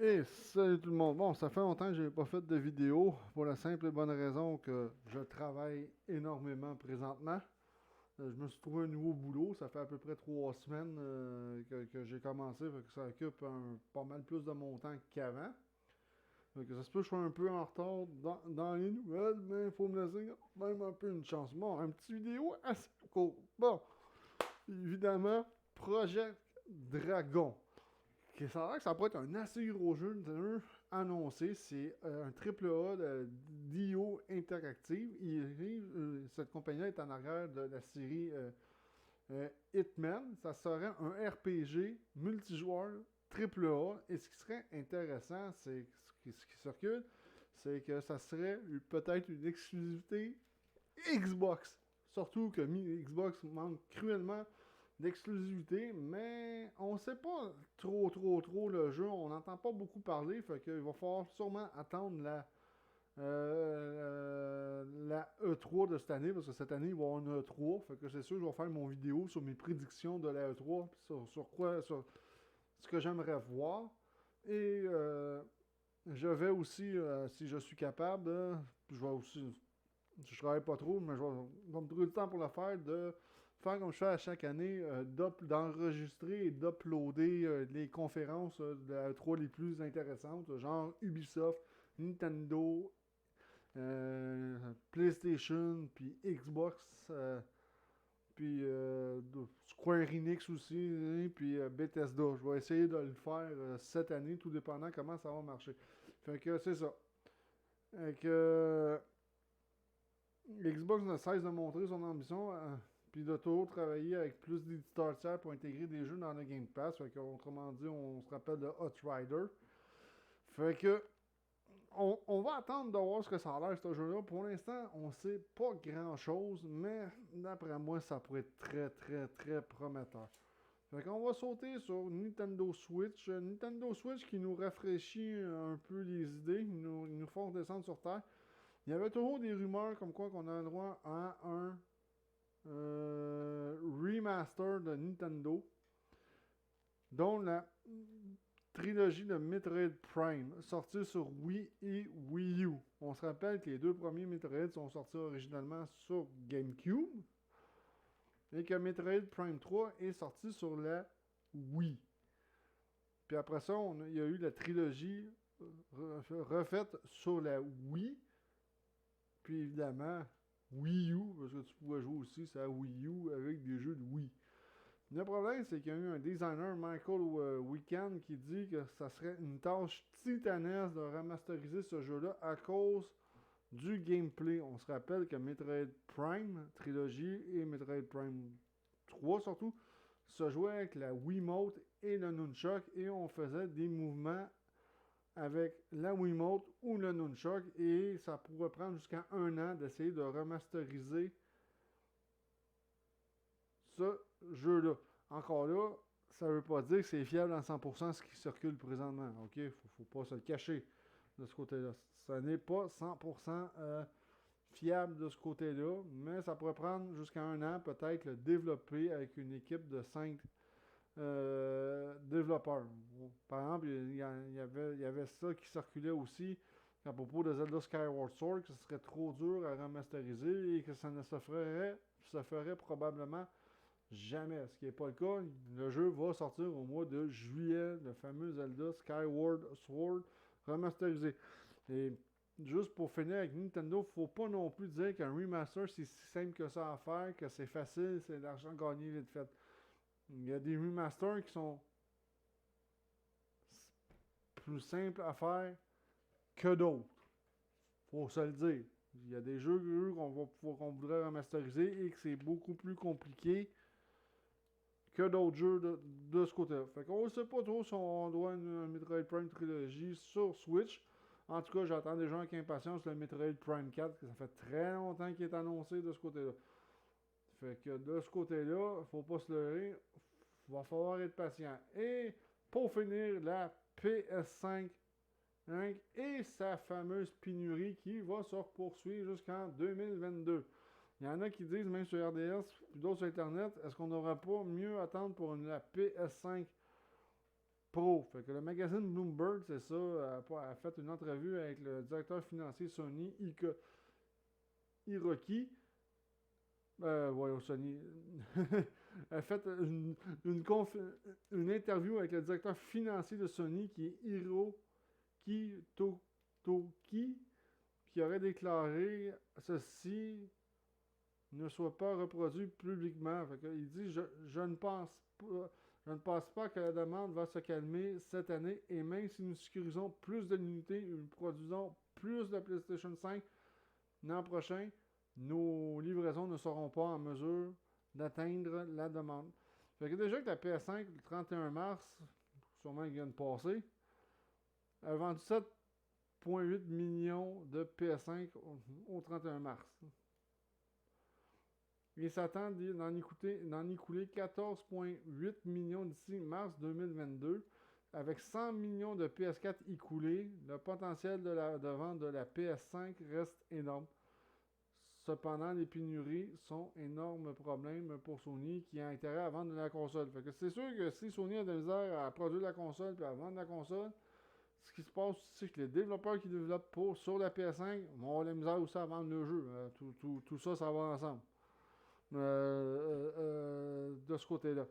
Et salut tout le monde. Bon, ça fait longtemps que je n'ai pas fait de vidéo pour la simple et bonne raison que je travaille énormément présentement. Je me suis trouvé un nouveau boulot. Ça fait à peu près 3 semaines que j'ai commencé. Fait que ça occupe pas mal plus de mon temps qu'avant. Fait que ça se peut que je sois un peu en retard dans les nouvelles, mais il faut me laisser même un peu une chance. Bon, un petit vidéo assez court. Bon, évidemment, Project Dragon. Ça a l'air que ça pourrait être un assez gros jeu annoncé. C'est un triple A de d'IO Interactive. Cette compagnie-là est en arrière de la série Hitman. Ça serait un RPG multijoueur triple A. Et ce qui serait intéressant, c'est ce qui circule, c'est que ça serait peut-être une exclusivité Xbox. Surtout que Xbox manque cruellement d'exclusivité, mais on sait pas trop le jeu. On n'entend pas beaucoup parler, fait qu'il va falloir sûrement attendre la E3 de cette année, parce que cette année, il va y avoir une E3. Fait que c'est sûr, je vais faire mon vidéo sur mes prédictions de la E3, sur ce que j'aimerais voir. Et je vais aussi, si je suis capable, je vais aussi je travaille pas trop, mais je vais me trouver le temps pour le faire, de faire comme je fais à chaque année, d'enregistrer et d'uploader les conférences de la 3 les plus intéressantes, genre Ubisoft, Nintendo, PlayStation, puis Xbox, puis Square Enix aussi, hein, puis Bethesda. Je vais essayer de le faire cette année, tout dépendant comment ça va marcher. Fait que c'est ça. Fait que Xbox ne cesse de montrer son ambition, puis de toujours travailler avec plus d'éditeurs tiers pour intégrer des jeux dans le Game Pass. Fait que, autrement dit, on se rappelle de Hot Rider. Fait que, on va attendre de voir ce que ça a l'air, ce jeu-là. Pour l'instant, on sait pas grand-chose, mais d'après moi, ça pourrait être très prometteur. Fait qu'on va sauter sur Nintendo Switch. Nintendo Switch qui nous rafraîchit un peu les idées, ils nous font descendre sur Terre. Il y avait toujours des rumeurs comme quoi qu'on a le droit à un remaster de Nintendo, dont la trilogie de Metroid Prime, sortie sur Wii et Wii U. On se rappelle que les deux premiers Metroid sont sortis originalement sur GameCube et que Metroid Prime 3 est sorti sur la Wii. Puis après ça, il y a eu la trilogie refaite sur la Wii. Puis évidemment, Wii U, parce que tu pouvais jouer aussi sur la Wii U avec des jeux de Wii. Le problème, c'est qu'il y a eu un designer, Michael Weekend, qui dit que ça serait une tâche titanesque de remasteriser ce jeu-là à cause du gameplay. On se rappelle que Metroid Prime Trilogy et Metroid Prime 3 surtout se jouaient avec la Wiimote et le Nunchuk et on faisait des mouvements avec la Wiimote ou le Nunchuk et ça pourrait prendre jusqu'à 1 an d'essayer de remasteriser ce jeu-là. Encore là, ça ne veut pas dire que c'est fiable à 100% ce qui circule présentement. OK? Faut pas se le cacher de ce côté-là. Ça n'est pas 100% fiable de ce côté-là, mais ça pourrait prendre jusqu'à 1 an, peut-être le développer avec une équipe de 5 développeurs. Par exemple, il y avait ça qui circulait aussi à propos de Zelda Skyward Sword, que ce serait trop dur à remasteriser et que ça ne se ferait probablement jamais. Ce qui n'est pas le cas. Le jeu va sortir au mois de juillet, le fameux Zelda Skyward Sword remasterisé. Et juste pour finir avec Nintendo, faut pas non plus dire qu'un remaster c'est si simple que ça à faire, que c'est facile, c'est de l'argent gagné vite fait. Il y a des remasters qui sont plus simples à faire que d'autres. Faut se le dire. Il y a des jeux qu'on voudrait remasteriser et que c'est beaucoup plus compliqué que d'autres jeux de ce côté-là. Fait qu'on ne sait pas trop si on doit une Metroid Prime Trilogy sur Switch. En tout cas, j'attends déjà avec impatience le Metroid Prime 4, que ça fait très longtemps qu'il est annoncé de ce côté-là. Fait que de ce côté-là, faut pas se leurrer, va falloir être patient. Et pour finir, la PS5 hein, et sa fameuse pénurie qui va se poursuivre jusqu'en 2022. Il y en a qui disent, même sur RDS, puis d'autres sur Internet, est-ce qu'on n'aurait pas mieux attendre pour la PS5 Pro. Fait que le magazine Bloomberg, c'est ça, a fait une entrevue avec le directeur financier Sony, Hiroki. Ouais, Sony. A fait une interview avec le directeur financier de Sony, qui est Hiroki Toki, qui aurait déclaré ceci ne soit pas reproduit publiquement. Fait que, il dit je ne pense pas que la demande va se calmer cette année, et même si nous sécurisons plus de l'unité et nous produisons plus de PlayStation 5 l'an prochain, nos livraisons ne seront pas en mesure d'atteindre la demande. Fait que déjà que la PS5, le 31 mars, sûrement qu'il vient de passer, a vendu 7,8 millions de PS5 au 31 mars. Il s'attend d'en écouler 14,8 millions d'ici mars 2022. Avec 100 millions de PS4 écoulés, le potentiel de vente de la PS5 reste énorme. Cependant, les pénuries sont un énorme problème pour Sony, qui a intérêt à vendre de la console. Fait que c'est sûr que si Sony a de la misère à produire la console et à vendre la console, ce qui se passe, c'est que les développeurs qui développent sur la PS5 vont avoir de la misère aussi à vendre le jeu. Tout ça, ça va ensemble. De ce côté-là.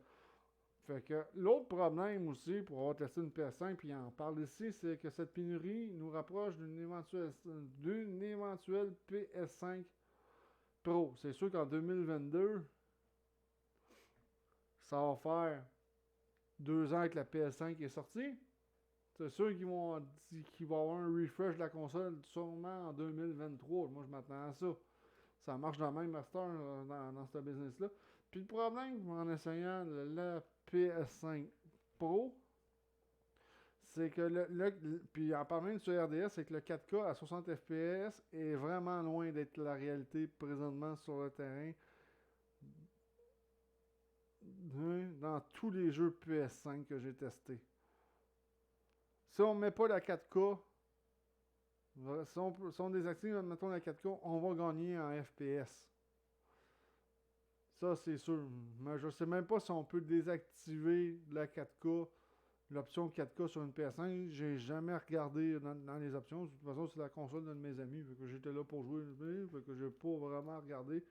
Fait que l'autre problème aussi, pour avoir testé une PS5 puis en parle ici, c'est que cette pénurie nous rapproche d'une éventuelle PS5 Pro. C'est sûr qu'en 2022, ça va faire 2 ans que la PS5 est sortie. C'est sûr qu'il va y avoir un refresh de la console sûrement en 2023. Moi, je m'attends à ça. Ça marche dans le même master dans ce business-là. Puis le problème en essayant la PS5 Pro, c'est que puis en parlant de sur RDS, c'est que le 4K à 60 FPS est vraiment loin d'être la réalité présentement sur le terrain dans tous les jeux PS5 que j'ai testés. Si on ne met pas la 4K, si on désactive, mettons la 4K, on va gagner en FPS. Ça, c'est sûr. Mais je sais même pas si on peut désactiver la 4K, l'option 4K sur une PS5. J'ai jamais regardé dans les options. De toute façon, c'est la console d'un de mes amis. Fait que j'étais là pour jouer. Fait que j'ai pas vraiment regardé.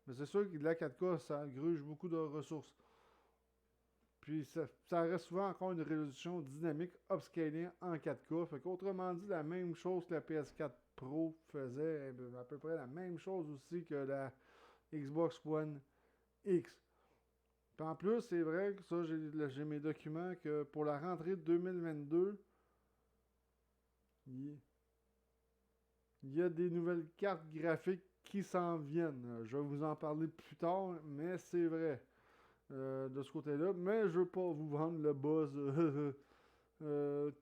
Mais c'est sûr que la 4K, ça gruge beaucoup de ressources. Puis ça reste souvent encore une résolution dynamique upscaling en 4K. Fait qu'autrement dit, la même chose que la PS4 Pro faisait, à peu près la même chose aussi que la Xbox One X. Puis en plus, c'est vrai que ça, j'ai mes documents que pour la rentrée de 2022, il y a des nouvelles cartes graphiques qui s'en viennent. Je vais vous en parler plus tard, mais c'est vrai de ce côté-là. Mais je veux pas vous vendre le buzz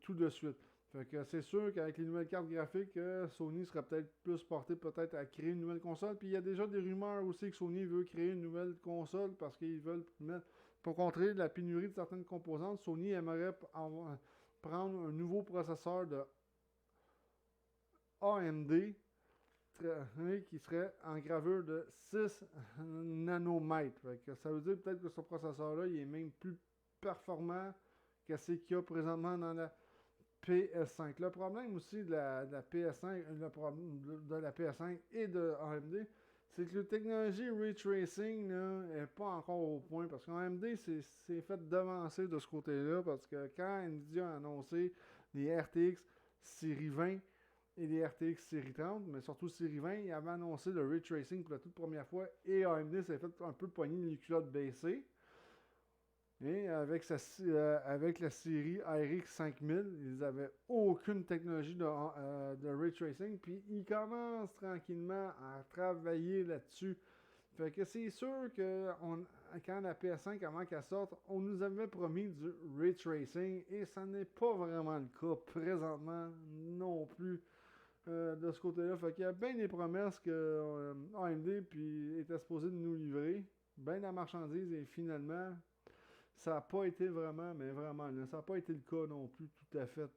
tout de suite. Fait que c'est sûr qu'avec les nouvelles cartes graphiques, Sony serait peut-être plus porté peut-être à créer une nouvelle console. Puis il y a déjà des rumeurs aussi que Sony veut créer une nouvelle console parce qu'ils veulent pour contrer la pénurie de certaines composantes. Sony aimerait prendre un nouveau processeur de AMD qui serait en gravure de 6 nanomètres. Fait que ça veut dire peut-être que ce processeur-là, il est même plus performant que ce qu'il y a présentement dans la PS5. Le problème aussi de la PS5, le problème de la PS5 et de AMD, c'est que la technologie Ray Tracing n'est pas encore au point, parce qu'AMD s'est fait devancer de ce côté-là, parce que quand Nvidia a annoncé les RTX série 20 et les RTX série 30, mais surtout série 20, il avait annoncé le Ray Tracing pour la toute première fois, et AMD s'est fait un peu pogner les culottes baissées. Et avec la série RX 5000, ils n'avaient aucune technologie de Ray Tracing, puis ils commencent tranquillement à travailler là-dessus. Fait que c'est sûr que quand la PS5 avant qu'elle sorte, on nous avait promis du Ray Tracing, et ça n'est pas vraiment le cas présentement non plus de ce côté-là. Fait qu'il y a bien des promesses que AMD était supposé de nous livrer, bien la marchandise, et finalement ça n'a pas été vraiment, mais vraiment, là, ça n'a pas été le cas non plus tout à fait.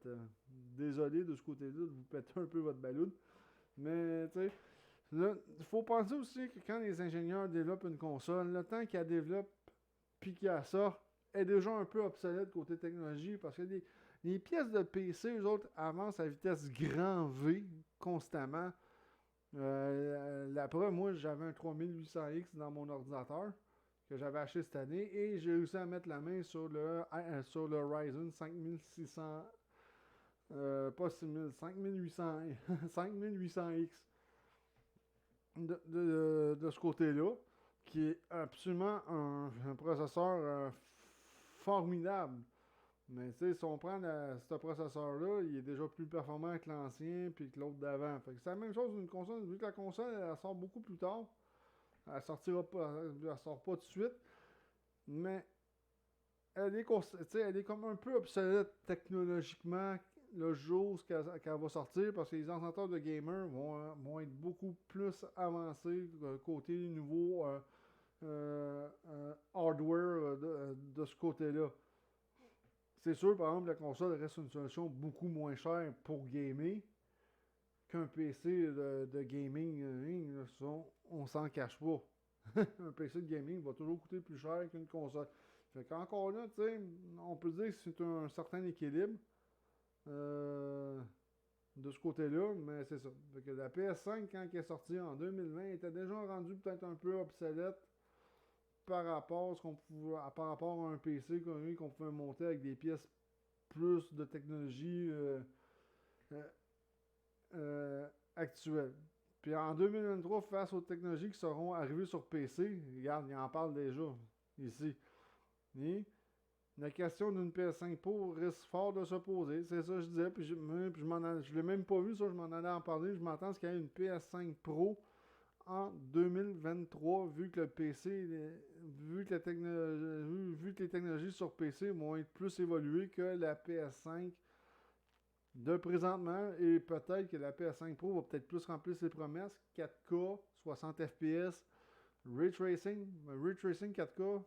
Désolé de ce côté-là de vous péter un peu votre ballon. Mais, tu sais, là, il faut penser aussi que quand les ingénieurs développent une console, le temps qu'ils la développent puis qu'ils la sortent, est déjà un peu obsolète côté technologie parce que les pièces de PC, eux autres, avancent à vitesse grand V constamment. La preuve, moi, j'avais un 3800X dans mon ordinateur que j'avais acheté cette année et j'ai réussi à mettre la main sur le Ryzen 5600, pas 6000, 5800, 5800X de ce côté-là, qui est absolument un processeur formidable. Mais tu sais, si on prend ce processeur-là, il est déjà plus performant que l'ancien puis que l'autre d'avant. Fait que c'est la même chose d'une console, vu que la console elle sort beaucoup plus tard. Elle sort pas tout de suite, mais elle est comme un peu obsolète technologiquement le jour qu'elle va sortir parce que les ordinateurs de gamers vont être beaucoup plus avancés côté nouveau hardware de ce côté-là. C'est sûr, par exemple, la console reste une solution beaucoup moins chère pour gamer qu'un PC de gaming. On s'en cache pas. Un PC de gaming va toujours coûter plus cher qu'une console. Fait qu'encore là, tu sais, on peut dire que c'est un certain équilibre euh, de ce côté-là, mais c'est ça. Fait que la PS5, quand elle est sortie en 2020, était déjà rendue peut-être un peu obsolète par rapport par rapport à un PC qu'on pouvait monter avec des pièces plus de technologie euh, actuelle. Puis en 2023, face aux technologies qui seront arrivées sur PC, regarde, il en parle déjà ici. Et la question d'une PS5 Pro risque fort de se poser. C'est ça que je disais. Puis je l'ai même pas vu, ça, je m'en allais en parler. Je m'attends à ce qu'il y ait une PS5 Pro en 2023, vu que le PC, vu que les technologies sur PC vont être plus évoluées que la PS5 de présentement, et peut-être que la PS5 Pro va peut-être plus remplir ses promesses. 4K, 60 FPS, Ray Tracing 4K,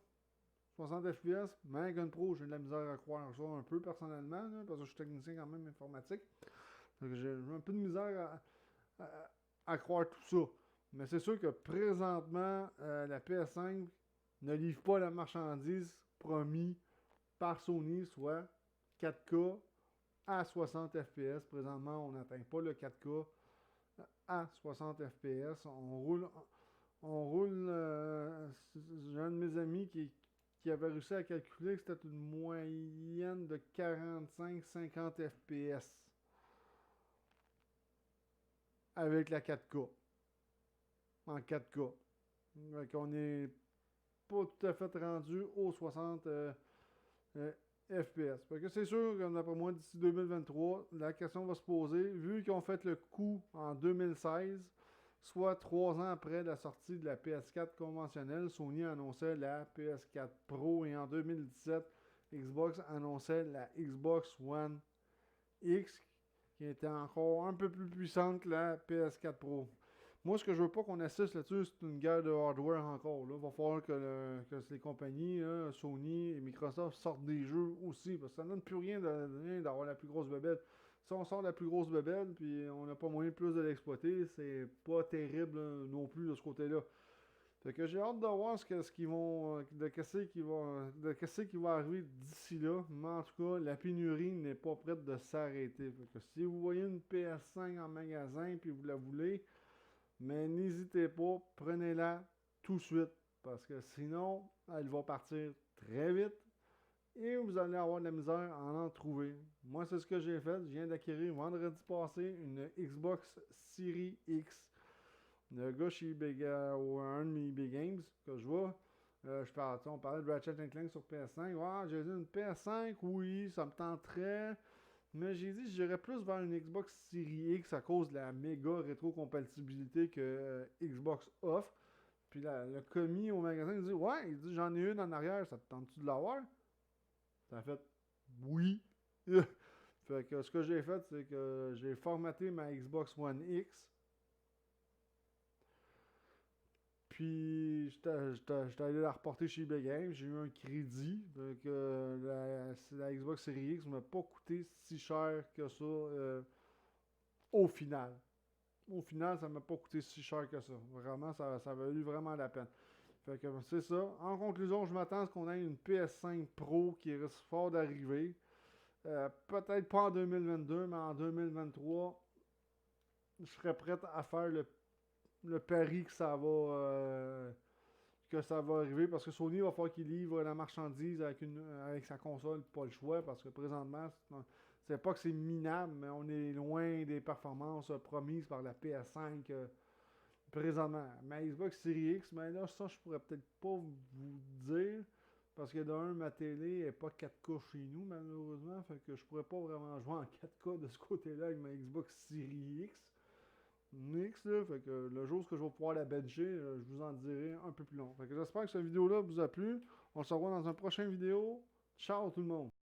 60 FPS, mais avec une Pro, j'ai de la misère à croire ça un peu personnellement, là, parce que je suis technicien quand même informatique. Donc j'ai un peu de misère à croire tout ça. Mais c'est sûr que présentement, la PS5 ne livre pas la marchandise promise par Sony, soit 4K à 60 FPS. Présentement, on n'atteint pas le 4K à 60 FPS. J'ai un de mes amis qui avait réussi à calculer que c'était une moyenne de 45-50 FPS avec la 4K. En 4K. Donc on n'est pas tout à fait rendu aux 60 FPS. Fait que c'est sûr que d'après moi, d'ici 2023, la question va se poser, vu qu'ils ont fait le coup en 2016, soit 3 ans après la sortie de la PS4 conventionnelle, Sony annonçait la PS4 Pro et en 2017, Xbox annonçait la Xbox One X qui était encore un peu plus puissante que la PS4 Pro. Moi, ce que je veux pas qu'on assiste là-dessus, c'est une guerre de hardware encore. Là. Il va falloir que les compagnies, là, Sony et Microsoft, sortent des jeux aussi. Parce que ça ne donne plus rien d'avoir la plus grosse bebelle. Si on sort la plus grosse bebelle, puis on n'a pas moyen de plus de l'exploiter, c'est pas terrible là, non plus de ce côté-là. Fait que j'ai hâte de voir ce qu'ils vont. De qu'est-ce qui va arriver d'ici là. Mais en tout cas, la pénurie n'est pas prête de s'arrêter. Fait que si vous voyez une PS5 en magasin puis vous la voulez, mais n'hésitez pas, prenez-la tout de suite. Parce que sinon, elle va partir très vite et vous allez avoir de la misère à en trouver. Moi, c'est ce que j'ai fait. Je viens d'acquérir vendredi passé une Xbox Series X. Le gars chez ou un de mes eBay Games que je vois, on parlait de Ratchet Clank sur PS5. Ouais, j'ai dit une PS5, oui, ça me tenterait. Mais j'ai dit, j'irais plus vers une Xbox Series X à cause de la méga rétrocompatibilité que Xbox offre. Puis le commis au magasin, il dit, ouais, il dit, j'en ai une en arrière, ça te tente-tu de l'avoir? Ça a fait, oui. Fait que ce que j'ai fait, c'est que j'ai formaté ma Xbox One X. Puis, j'étais allé la reporter chez eBay Games. J'ai eu un crédit. Donc, la Xbox Series X ne m'a pas coûté si cher que ça au final. Au final, ça ne m'a pas coûté si cher que ça. Vraiment, ça a valu vraiment la peine. Fait que c'est ça. En conclusion, je m'attends à ce qu'on ait une PS5 Pro qui risque fort d'arriver. Peut-être pas en 2022, mais en 2023, je serais prêt à faire le pari que ça va arriver parce que Sony va falloir qu'il livre la marchandise avec sa console, pas le choix, parce que présentement, c'est pas que c'est minable, mais on est loin des performances promises par la PS5 présentement. Ma Xbox Series X, mais là, ça, je pourrais peut-être pas vous dire. Parce que d'un, ma télé est pas 4K chez nous, malheureusement. Fait que je pourrais pas vraiment jouer en 4K de ce côté-là avec ma Xbox Series X, là. Fait que le jour que je vais pouvoir la bencher, je vous en dirai un peu plus long. Fait que j'espère que cette vidéo-là vous a plu. On se revoit dans une prochaine vidéo. Ciao tout le monde!